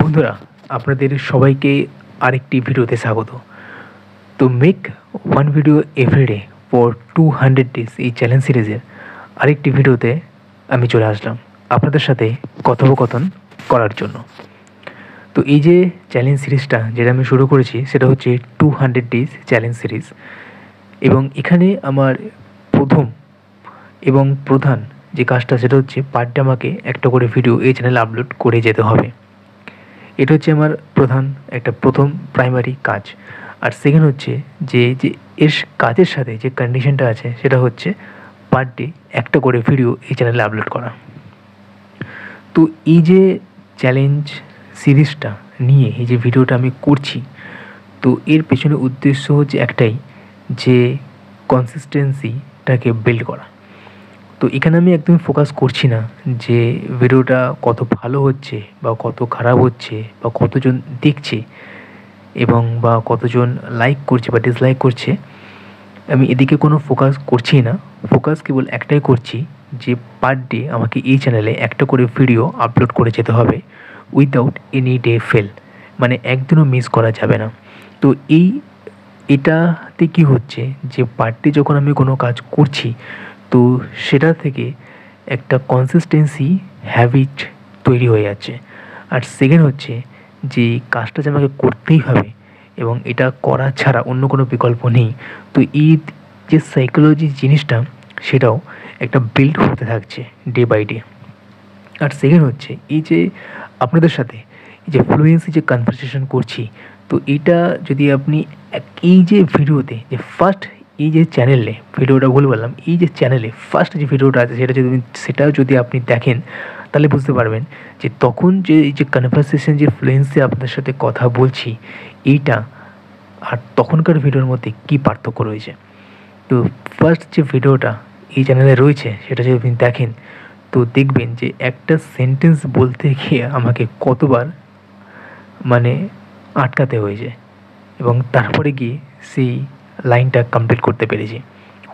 বন্ধুরা, আপনাদের সবাইকে আরেকটি ভিডিওতে স্বাগত। তো make one video everyday for 200 days এই চ্যালেঞ্জ সিরিজের আরেকটি ভিডিওতে আমি চলে আসলাম আপনাদের সাথে কথোপকথন করার জন্য। তো এই যে চ্যালেঞ্জ সিরিজটা যেটা আমি শুরু করেছি সেটা হচ্ছে 200 ডেজ চ্যালেঞ্জ সিরিজ, এবং এখানে আমার প্রথম এবং প্রধান যে কাজটা সেটা হচ্ছে পার ডে আমাকে একটা করে ভিডিও এই চ্যানেলে আপলোড করে যেতে হবে। এটা হচ্ছে আমার প্রথম প্রাইমারি কাজ। আর সেকেন্ড হচ্ছে যে যে এর কাজের সাথে যে কন্ডিশনটা আছে সেটা হচ্ছে পার ডে একটা করে ভিডিও এই চ্যানেলে আপলোড করা। তো এই যে চ্যালেঞ্জ সিরিজটা নিয়ে এই যে ভিডিওটা আমি করছি, তো এর পেছনে উদ্দেশ্য হচ্ছে একটাই, যে কনসিস্টেন্সিটাকে বিল্ড করা। তো এখানে আমি একদমই ফোকাস করছি না যে ভিডিওটা কত ভালো হচ্ছে বা কত খারাপ হচ্ছে বা কতজন দেখছে এবং বা কতজন লাইক করছে বা ডিসলাইক করছে। আমি এদিকে কোনো ফোকাস করছি না, ফোকাস কেবল একটাই করছি যে পার ডে আমাকে এই চ্যানেলে একটা করে ভিডিও আপলোড করে যেতে হবে উইদাউট এনি ডে ফেল, মানে একদিনও মিস করা যাবে না। তো এটাতে কি হচ্ছে যে পার ডে যখন আমি কোনো কাজ করছি, তো সেটা থেকে একটা কনসিস্টেন্সি হ্যাবিট তৈরি হয়ে যাচ্ছে। আর সেকেন্ড হচ্ছে যে কাজটা যে আমাকে করতেই হবে এবং এটা করা ছাড়া অন্য কোনো বিকল্প নেই। তো এই যে সাইকোলজি জিনিসটা সেটাও একটা বিল্ড হতে থাকছে ডে বাই ডে। আর সেকেন্ড হচ্ছে এই যে আপনাদের সাথে এই যে ফ্লুয়েন্সি যে কনভারসেশন করছি, তো এইটা যদি আপনি এই যে ভিডিওতে যে ফার্স্ট এই যে চ্যানেলে ভিডিওটা ভুল বললাম, এই যে চ্যানেলে ফার্স্ট যে ভিডিওটা আছে সেটাও যদি আপনি দেখেন তাহলে বুঝতে পারবেন যে তখন যে এই যে কনভারসেশন যে ফ্লুয়েন্সি আপনাদের সাথে কথা বলছি এইটা আর তখনকার ভিডিওর মধ্যে কী পার্থক্য রয়েছে। তো ফার্স্ট যে ভিডিওটা এই চ্যানেলে রয়েছে সেটা যদি আপনি দেখেন তো দেখবেন যে একটা সেন্টেন্স বলতে গিয়ে আমাকে কতবার আটকাতে হয়েছে এবং তারপরে গিয়ে সেই লাইনটা কমপ্লিট করতে পেরেছি।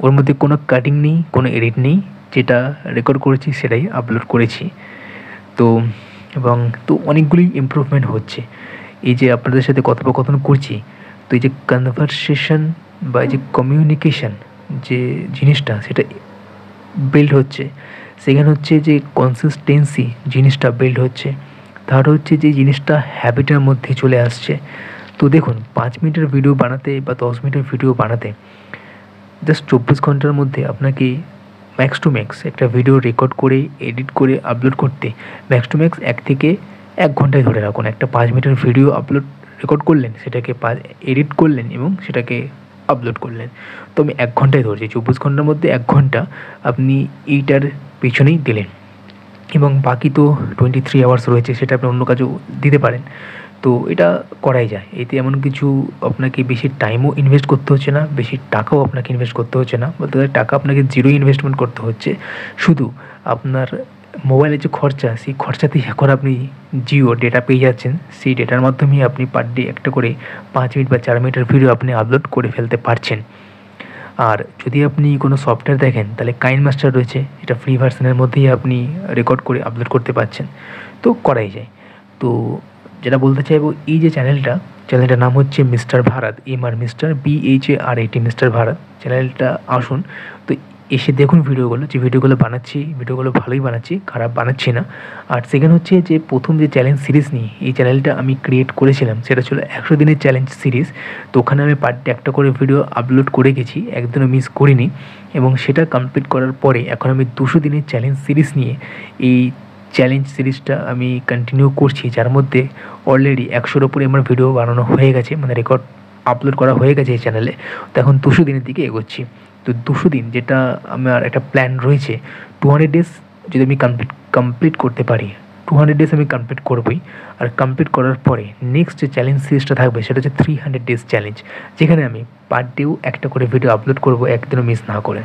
ওর মধ্যে কোনো কাটিং নেই, কোনো এডিট নেই, যেটা রেকর্ড করেছি সেটাই আপলোড করেছি। তো অনেকগুলি ইমপ্রুভমেন্ট হচ্ছে। এই যে আপনাদের সাথে কথোপকথন করছি, তো এই যে কনভারসেশন বা এই যে কমিউনিকেশন যে জিনিসটা সেটা বিল্ড হচ্ছে। সেখানে হচ্ছে যে কনসিস্টেন্সি জিনিসটা বিল্ড হচ্ছে। তার হচ্ছে যে জিনিসটা হ্যাবিটের মধ্যে চলে আসছে। তো দেখুন, 5 মিনিটের ভিডিও বানাতে বা 10 মিনিটের ভিডিও বানাতে জাস্ট 24 ঘন্টার মধ্যে আপনাকে ম্যাক্স টু ম্যাক্স একটা ভিডিও রেকর্ড করে এডিট করে আপলোড করতে ম্যাক্স টু ম্যাক্স 1 থেকে 1 ঘন্টায় ধরে রাখুন। একটা 5 মিনিটের ভিডিও রেকর্ড করলেন, সেটাকে এডিট করলেন এবং সেটাকে আপলোড করলেন। তো আমি 1 ঘন্টায় ধরছি, 24 ঘন্টার মধ্যে 1 ঘন্টা আপনি এইটার পেছনেই দিলেন এবং বাকি তো 23 আওয়ার্স রয়েছে, সেটা আপনি অন্য কাজেও দিতে পারেন। তো এটা করাই যায়। এতে এমন কিছু আপনাকে বেশি টাইমও ইনভেস্ট করতে হচ্ছে না, বেশি টাকাও আপনাকে ইনভেস্ট করতে হচ্ছে না, বলতে গেলে টাকা আপনাকে জিরো ইনভেস্টমেন্ট করতে হচ্ছে। শুধু আপনার মোবাইলের যে খরচা, সেই খরচাতেই এখন আপনি জিও ডেটা পেয়ে যাচ্ছেন। সেই ডেটার মাধ্যমেই আপনি পার ডে একটা করে 5 মিনিট বা 4 মিনিটের ভিডিও আপনি আপলোড করে ফেলতে পারছেন। আর যদি আপনি কোনো সফটওয়্যার দেখেন তাহলে কাইনমাস্টার রয়েছে, এটা ফ্রি ভার্সনের মধ্যেই আপনি রেকর্ড করে আপলোড করতে পারছেন। তো করাই যায়। তো যেটা বলতে চাইবো, এই যে চ্যানেলটার নাম হচ্ছে mister Bharat, mister BHARAT, mister Bharat চ্যানেলটা। আসুন তো এসে দেখুন যে ভিডিওগুলো বানাচ্ছি, ভিডিওগুলো ভালোই বানাচ্ছি, খারাপ বানাচ্ছি না। আর সেকেন্ড হচ্ছে যে প্রথম যে চ্যালেঞ্জ সিরিজ নিয়ে এই চ্যানেলটা আমি ক্রিয়েট করেছিলাম সেটা ছিল 100 দিনের চ্যালেঞ্জ সিরিজ। তো ওখানে আমি পার ডে একটা করে ভিডিও আপলোড করে গেছি, একদিনও মিস করিনি। এবং সেটা কমপ্লিট করার পরে এখন আমি 200 দিনের চ্যালেঞ্জ সিরিজ নিয়ে এই চ্যালেঞ্জ সিরিজটা আমি কন্টিনিউ করছি, যার মধ্যে অলরেডি 100-র উপরে আমার ভিডিও বানানো হয়ে গেছে, রেকর্ড আপলোড করা হয়ে গেছে এই চ্যানেলে। তো এখন 200 দিনের দিকে এগোচ্ছি। তো 200 দিন যেটা আমার একটা প্ল্যান রয়েছে, 200 ডেজ যদি আমি কমপ্লিট করতে পারি, 200 ডেজ আমি কমপ্লিট করবই। আর কমপ্লিট করার পরে নেক্সট যে চ্যালেঞ্জ সিরিজটা থাকবে সেটা হচ্ছে 300 ডেজ চ্যালেঞ্জ, যেখানে আমি পার ডেও একটা করে ভিডিও আপলোড করবো, একদিনও মিস না করে।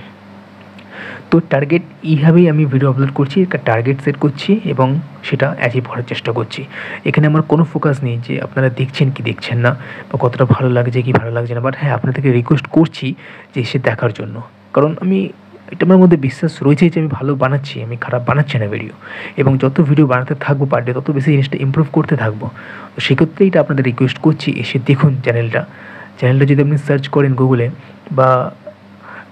তো টার্গেট এইভাবেই আমি ভিডিও আপলোড করছি, একটা টার্গেট সেট করছি এবং সেটা অ্যাচিভ করার চেষ্টা করছি। এখানে আমার কোনো ফোকাস নেই যে আপনারা দেখছেন কি দেখছেন না বা কতটা ভালো লাগছে কি ভালো লাগছে না। বাট হ্যাঁ, আপনাদেরকে রিকোয়েস্ট করছি যে এসে দেখার জন্য, কারণ আমি এটা আমার মধ্যে বিশ্বাস রয়েছে যে আমি ভালো বানাচ্ছি, আমি খারাপ বানাচ্ছি না ভিডিও। এবং যত ভিডিও বানাতে থাকবো পার ডে তত বেশি জিনিসটা ইমপ্রুভ করতে থাকবো। তো সেক্ষেত্রে এটা আপনাদের রিকোয়েস্ট করছি, এসে দেখুন চ্যানেলটা যদি আপনি সার্চ করেন গুগলে, বা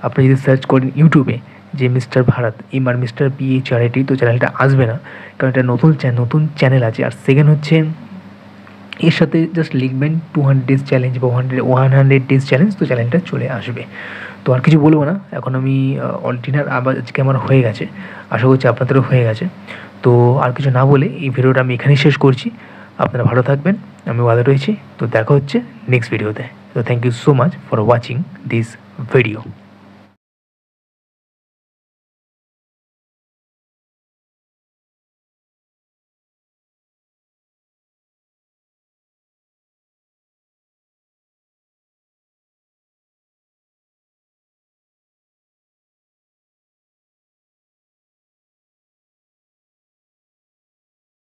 আপনি যদি সার্চ করেন ইউটিউবে যে মিস্টার ভারত আর মিস্টার PHRAT, তো চ্যানেলটা আসবে না, কারণ এটা নতুন চ্যানেল আছে। আর সেকেন্ড হচ্ছে এর সাথে জাস্ট লিখবেন 200 ডেজ চ্যালেঞ্জ বা 100 ডেজ চ্যালেঞ্জ, তো চ্যানেলটা চলে আসবে। তো আর কিছু বলবো না, এখন আমি ডিনার আবার আজকে আমার হয়ে গেছে, আশা করছি আপনাদেরও হয়ে গেছে। তো আর কিছু না বলে এই ভিডিওটা আমি এখানেই শেষ করছি। আপনারা ভালো থাকবেন, আমি ভালো রয়েছি। তো দেখা হচ্ছে নেক্সট ভিডিওতে। তো thank you so much for watching this video.